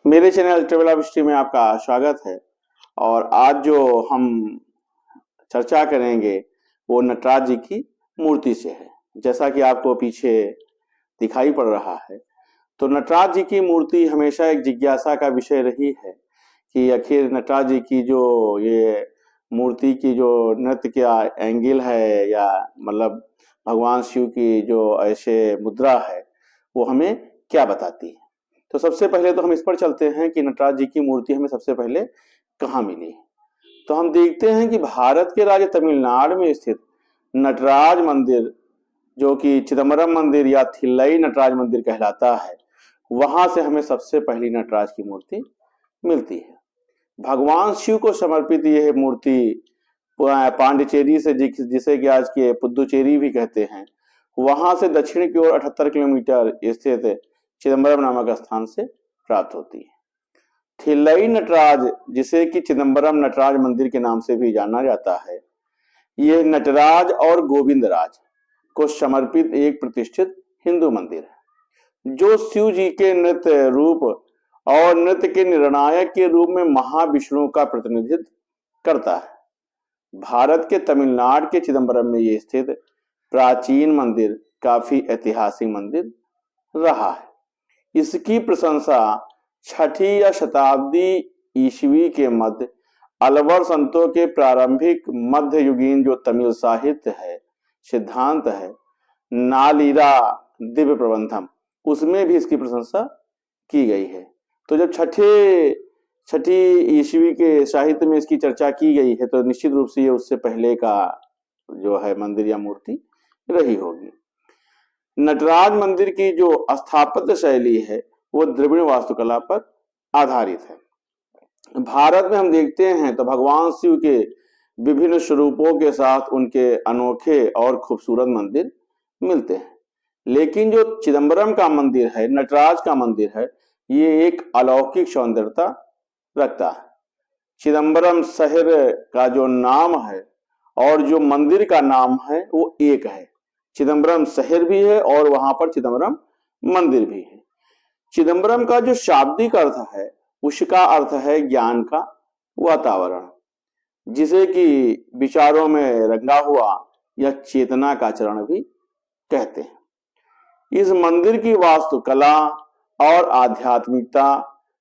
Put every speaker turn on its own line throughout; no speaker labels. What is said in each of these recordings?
मेरे channel travel of history में आपका स्वागत है। और आज जो हम चर्चा करेंगे वो नटराज जी की मूर्ति से है। जैसा कि आपको पीछे दिखाई पड़ रहा है, तो नटराज जी की मूर्ति हमेशा एक जिज्ञासा का विषय रही है कि आखिर नटराज जी की जो ये मूर्ति की जो नृत्य का एंगल है, या मतलब भगवान शिव की जो ऐसे मुद्रा है, वो हमें क्या बताती है। तो सबसे पहले तो हम इस पर चलते हैं कि नटराज जी की मूर्ति हमें सबसे पहले कहाँ मिली। तो हम देखते हैं कि भारत के राज्य तमिलनाडु में स्थित नटराज मंदिर, जो कि चिदम्बरम मंदिर या थिल्लई नटराज मंदिर कहलाता है, वहां से हमें सबसे पहली नटराज की मूर्ति मिलती है। भगवान शिव को समर्पित यह मूर्ति पांडिचेरी से, जिसे कि आज के पुदुचेरी भी कहते हैं, वहां से दक्षिण की ओर 78 किलोमीटर स्थित चिदम्बरम नामक स्थान से प्राप्त होती है। थिल्लई नटराज, जिसे कि चिदम्बरम नटराज मंदिर के नाम से भी जाना जाता है, यह नटराज और गोविंदराज को समर्पित एक प्रतिष्ठित हिंदू मंदिर है, जो शिव जी के नृत्य रूप और नृत्य के निर्णायक के रूप में महाविष्णु का प्रतिनिधित्व करता है। भारत के तमिलनाडु के चिदम्बरम में ये स्थित प्राचीन मंदिर काफी ऐतिहासिक मंदिर रहा है। इसकी प्रशंसा छठी या शताब्दी ईस्वी के मध्य अलवर संतों के प्रारंभिक मध्ययुगीन जो तमिल साहित्य है, सिद्धांत है, नालीरा दिव्य प्रबंधम, उसमें भी इसकी प्रशंसा की गई है। तो जब छठी ईस्वी के साहित्य में इसकी चर्चा की गई है, तो निश्चित रूप से ये उससे पहले का जो है मंदिर या मूर्ति रही होगी। नटराज मंदिर की जो स्थापत्य शैली है वो द्रविड़ वास्तुकला पर आधारित है। भारत में हम देखते हैं तो भगवान शिव के विभिन्न स्वरूपों के साथ उनके अनोखे और खूबसूरत मंदिर मिलते हैं, लेकिन जो चिदम्बरम का मंदिर है, नटराज का मंदिर है, ये एक अलौकिक सौंदर्यता रखता है। चिदम्बरम शहर का जो नाम है और जो मंदिर का नाम है वो एक है। चिदम्बरम शहर भी है और वहां पर चिदम्बरम मंदिर भी है। चिदम्बरम का जो शाब्दिक अर्थ है, उसका अर्थ है ज्ञान का वातावरण, जिसे कि विचारों में रंगा हुआ या चेतना का चरण भी कहते हैं। इस मंदिर की वास्तुकला और आध्यात्मिकता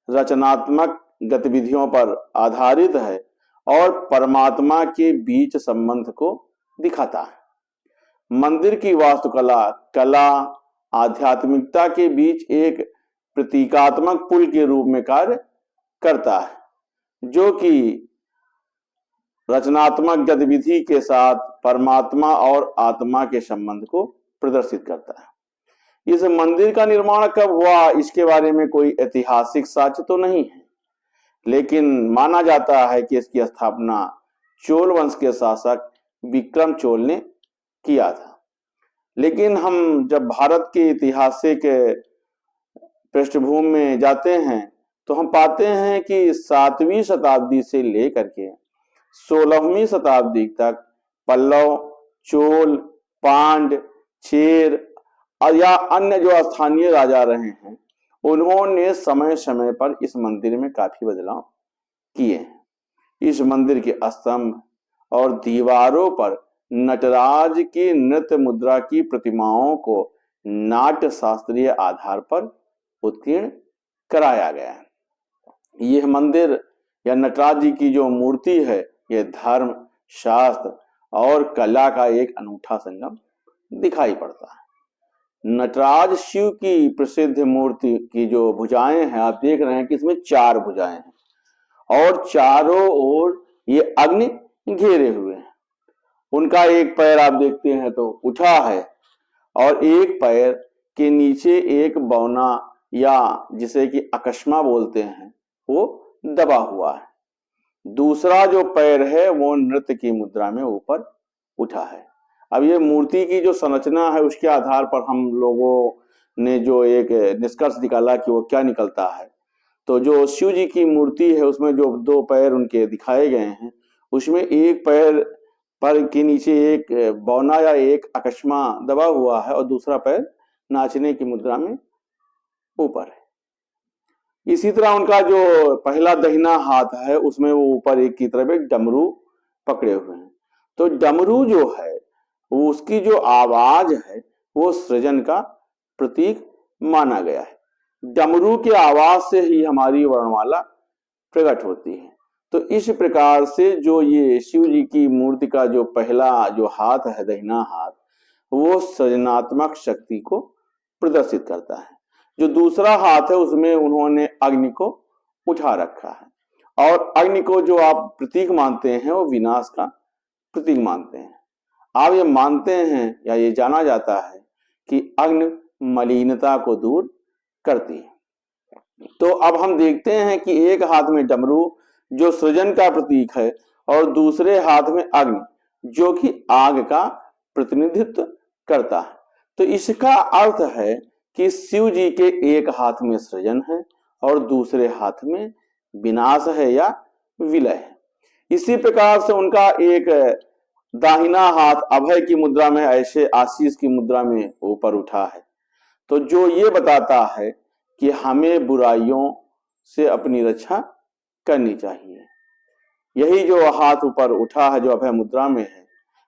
रचनात्मक गतिविधियों पर आधारित है और परमात्मा के बीच संबंध को दिखाता है। मंदिर की वास्तुकला कला आध्यात्मिकता के बीच एक प्रतीकात्मक पुल के रूप में कार्य करता है, जो कि रचनात्मक गतिविधि के साथ परमात्मा और आत्मा के संबंध को प्रदर्शित करता है। इस मंदिर का निर्माण कब हुआ, इसके बारे में कोई ऐतिहासिक साक्ष्य तो नहीं है, लेकिन माना जाता है कि इसकी स्थापना चोल वंश के शासक विक्रम चोल ने किया था। लेकिन हम जब भारत के ऐतिहासिक पृष्ठभूमि में जाते हैं तो हम पाते हैं कि 7वीं शताब्दी से लेकर के 16वीं शताब्दी तक पल्लव, चोल, पांड, चेर या अन्य जो स्थानीय राजा रहे हैं, उन्होंने समय समय पर इस मंदिर में काफी बदलाव किए हैं। इस मंदिर के स्तंभ और दीवारों पर नटराज की नृत्य मुद्रा की प्रतिमाओं को नाट्य शास्त्रीय आधार पर उत्कीर्ण कराया गया है। यह मंदिर या नटराज जी की जो मूर्ति है, यह धर्म, शास्त्र और कला का एक अनूठा संगम दिखाई पड़ता है। नटराज शिव की प्रसिद्ध मूर्ति की जो भुजाएं हैं, आप देख रहे हैं कि इसमें 4 भुजाएं हैं और चारों ओर ये अग्नि घेरे हुए हैं। उनका एक पैर आप देखते हैं तो उठा है और एक पैर के नीचे एक बौना या जिसे कि अकस्मा बोलते हैं, वो दबा हुआ है। दूसरा जो पैर है वो नृत्य की मुद्रा में ऊपर उठा है। अब ये मूर्ति की जो संरचना है, उसके आधार पर हम लोगों ने जो एक निष्कर्ष निकाला कि वो क्या निकलता है, तो जो शिव जी की मूर्ति है उसमें जो 2 पैर उनके दिखाए गए हैं, उसमें एक पैर पर के नीचे एक बौना या एक अकस्मा दबा हुआ है और दूसरा पैर नाचने की मुद्रा में ऊपर है। इसी तरह उनका जो पहला दाहिना हाथ है उसमें वो ऊपर एक की तरफ एक डमरू पकड़े हुए हैं। तो डमरू जो है वो उसकी जो आवाज है वो सृजन का प्रतीक माना गया है। डमरू के आवाज से ही हमारी वर्णमाला प्रकट होती है। तो इस प्रकार से जो ये शिव जी की मूर्ति का जो पहला जो हाथ है दाहिना हाथ, वो सृजनात्मक शक्ति को प्रदर्शित करता है। जो दूसरा हाथ है उसमें उन्होंने अग्नि को उठा रखा है, और अग्नि को जो आप प्रतीक मानते हैं वो विनाश का प्रतीक मानते हैं। आप ये मानते हैं या ये जाना जाता है कि अग्नि मलिनता को दूर करती है। तो अब हम देखते हैं कि एक हाथ में डमरू जो सृजन का प्रतीक है, और दूसरे हाथ में अग्नि जो कि आग का प्रतिनिधित्व करता है। तो इसका अर्थ है कि शिव जी के एक हाथ में सृजन है और दूसरे हाथ में विनाश है या विलय है। इसी प्रकार से उनका एक दाहिना हाथ अभय की मुद्रा में ऐसे आशीष की मुद्रा में ऊपर उठा है। तो जो ये बताता है कि हमें बुराइयों से अपनी रक्षा करनी चाहिए। यही जो हाथ ऊपर उठा है जो अभय मुद्रा में है,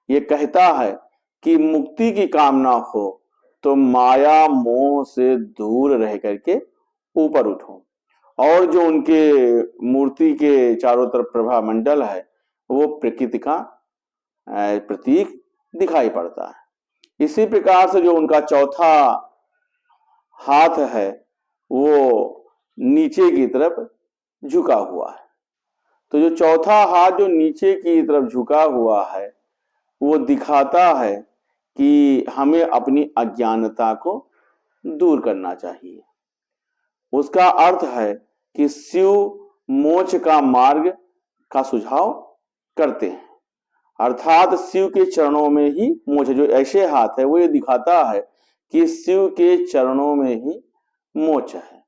ये कहता है कि मुक्ति की कामना हो तो माया मोह से दूर रह करके ऊपर उठो। और जो उनके मूर्ति के चारों तरफ प्रभा मंडल है वो प्रकृति का प्रतीक दिखाई पड़ता है। इसी प्रकार से जो उनका चौथा हाथ है वो नीचे की तरफ झुका हुआ है। तो जो चौथा हाथ जो नीचे की तरफ झुका हुआ है वो दिखाता है कि हमें अपनी अज्ञानता को दूर करना चाहिए। उसका अर्थ है कि शिव मोक्ष का मार्ग का सुझाव करते हैं, अर्थात शिव के चरणों में ही मोक्ष। जो ऐसे हाथ है वो ये दिखाता है कि शिव के चरणों में ही मोक्ष है।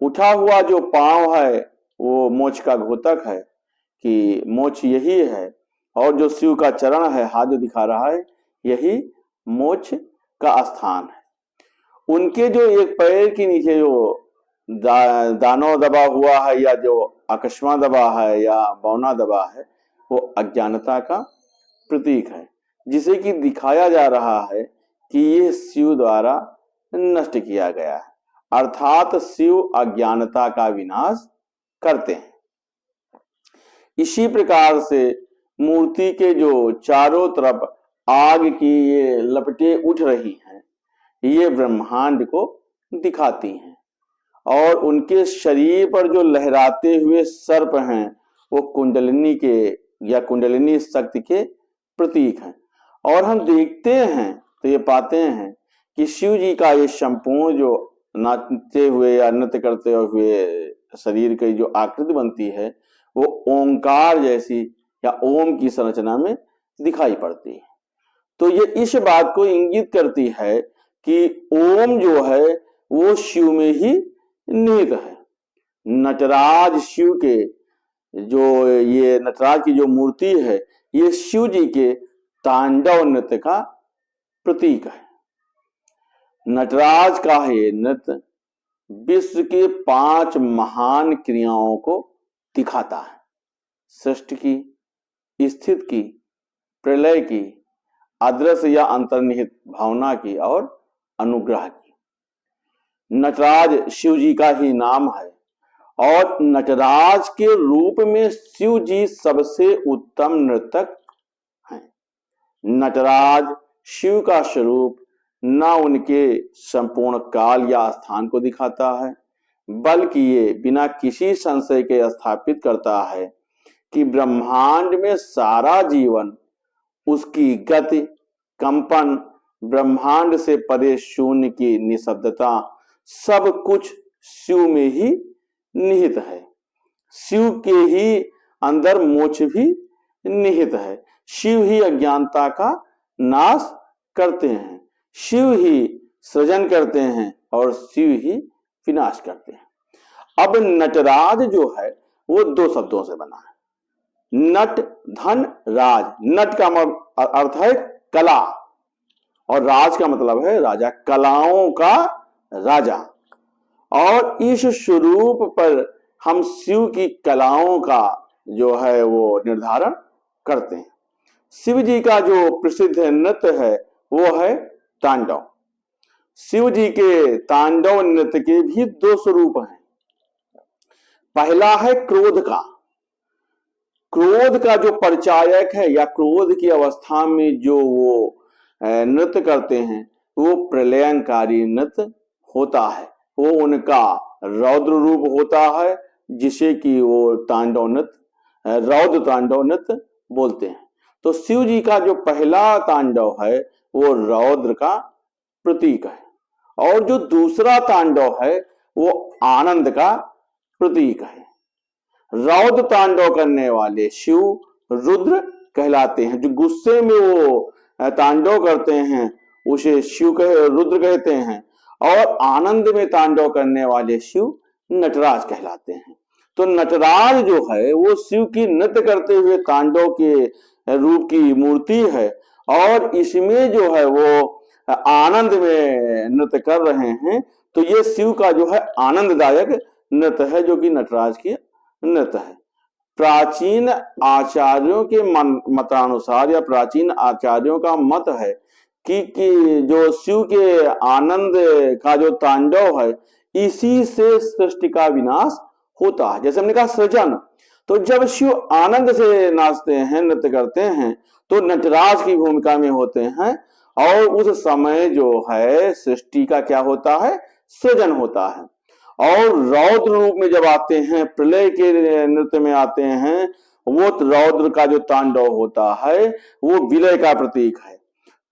उठा हुआ जो पांव है वो मोक्ष का घोतक है कि मोक्ष यही है, और जो शिव का चरण है हाथ जो दिखा रहा है यही मोक्ष का स्थान है। उनके जो एक पैर के नीचे जो दानव दबा हुआ है या जो अकस्मा दबा है या बौना दबा है वो अज्ञानता का प्रतीक है, जिसे कि दिखाया जा रहा है कि यह शिव द्वारा नष्ट किया गया है, अर्थात शिव अज्ञानता का विनाश करते हैं। इसी प्रकार से मूर्ति के जो चारों तरफ आग की ये लपटें उठ रही हैं ये ब्रह्मांड को दिखाती हैं, और उनके शरीर पर जो लहराते हुए सर्प हैं वो कुंडलिनी के या कुंडलिनी शक्ति के प्रतीक हैं। और हम देखते हैं तो ये पाते हैं कि शिव जी का ये संपूर्ण जो नाचते हुए या नृत्य करते हुए शरीर की जो आकृति बनती है वो ओंकार जैसी या ओम की संरचना में दिखाई पड़ती है। तो ये इस बात को इंगित करती है कि ओम जो है वो शिव में ही निहित है। नटराज शिव के जो ये नटराज की जो मूर्ति है ये शिव जी के तांडव नृत्य का प्रतीक है। नटराज का ये नृत्य विश्व के 5 महान क्रियाओं को दिखाता है, सृष्टि की, स्थिति की, प्रलय की, अदृश्य या अंतर्निहित भावना की और अनुग्रह की। नटराज शिव जी का ही नाम है, और नटराज के रूप में शिव जी सबसे उत्तम नर्तक हैं। नटराज शिव का स्वरूप न उनके संपूर्ण काल या स्थान को दिखाता है, बल्कि ये बिना किसी संशय के स्थापित करता है कि ब्रह्मांड में सारा जीवन, उसकी गति, कंपन, ब्रह्मांड से परे शून्य की निशब्दता, सब कुछ शिव में ही निहित है। शिव के ही अंदर मोक्ष भी निहित है। शिव ही अज्ञानता का नाश करते हैं, शिव ही सृजन करते हैं और शिव ही विनाश करते हैं। अब नटराज जो है वो 2 शब्दों से बना है, नट धन राज। नट का अर्थ है कला और राज का मतलब है राजा, कलाओं का राजा। और इस स्वरूप पर हम शिव की कलाओं का जो है वो निर्धारण करते हैं। शिव जी का जो प्रसिद्ध नृत्य है वो है तांडव। शिव जी के तांडव नृत्य के भी दो स्वरूप हैं। पहला है क्रोध का। क्रोध का जो परिचायक है या क्रोध की अवस्था में जो वो नृत्य करते हैं वो प्रलयंकारी नृत्य होता है। वो उनका रौद्र रूप होता है जिसे कि वो तांडव नृत्य, रौद्र तांडव नृत्य बोलते हैं। तो शिव जी का जो पहला तांडव है वो रौद्र का प्रतीक है और जो दूसरा तांडव है वो आनंद का प्रतीक है। रौद्र तांडव करने वाले शिव रुद्र कहलाते हैं। जो गुस्से में वो तांडव करते हैं उसे रुद्र कहते हैं और आनंद में तांडव करने वाले शिव नटराज कहलाते हैं। तो नटराज जो है वो शिव की नृत्य करते हुए तांडव के रूप की मूर्ति है और इसमें जो है वो आनंद में नृत्य कर रहे हैं। तो ये शिव का जो है आनंददायक नृत्य है जो कि नटराज की नृत्य है। प्राचीन आचार्यों के मतानुसार या प्राचीन आचार्यों का मत है कि जो शिव के आनंद का जो तांडव है इसी से सृष्टि का विनाश होता है। जैसे हमने कहा सृजन, तो जब शिव आनंद से नाचते हैं, नृत्य करते हैं तो नटराज की भूमिका में होते हैं और उस समय जो है सृष्टि का क्या होता है, सृजन होता है। और रौद्र रूप में जब आते हैं, प्रलय के नृत्य में आते हैं, वो रौद्र का जो तांडव होता है वो विलय का प्रतीक है।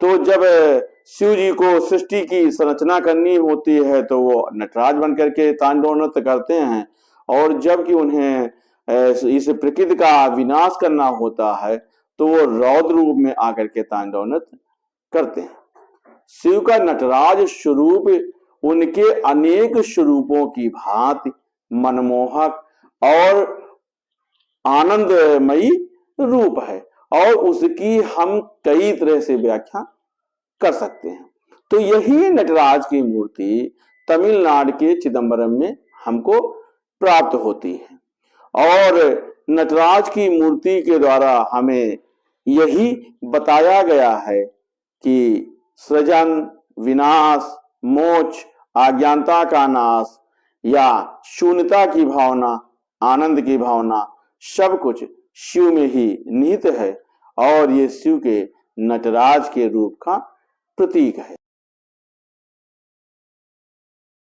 तो जब शिव जी को सृष्टि की संरचना करनी होती है तो वो नटराज बन करके तांडव नृत्य करते हैं और जबकि उन्हें इस प्रकृति का विनाश करना होता है तो वो रौद्र रूप में आकर के तांडव नृत्य करते हैं। शिव का नटराज स्वरूप उनके अनेक स्वरूपों की भांति मनमोहक और आनंदमयी रूप है और उसकी हम कई तरह से व्याख्या कर सकते हैं। तो यही नटराज की मूर्ति तमिलनाडु के चिदंबरम में हमको प्राप्त होती है और नटराज की मूर्ति के द्वारा हमें यही बताया गया है कि सृजन, विनाश, मोक्ष, अज्ञानता का नाश या शून्यता की भावना, आनंद की भावना सब कुछ शिव में ही निहित है और ये शिव के नटराज के रूप का प्रतीक है।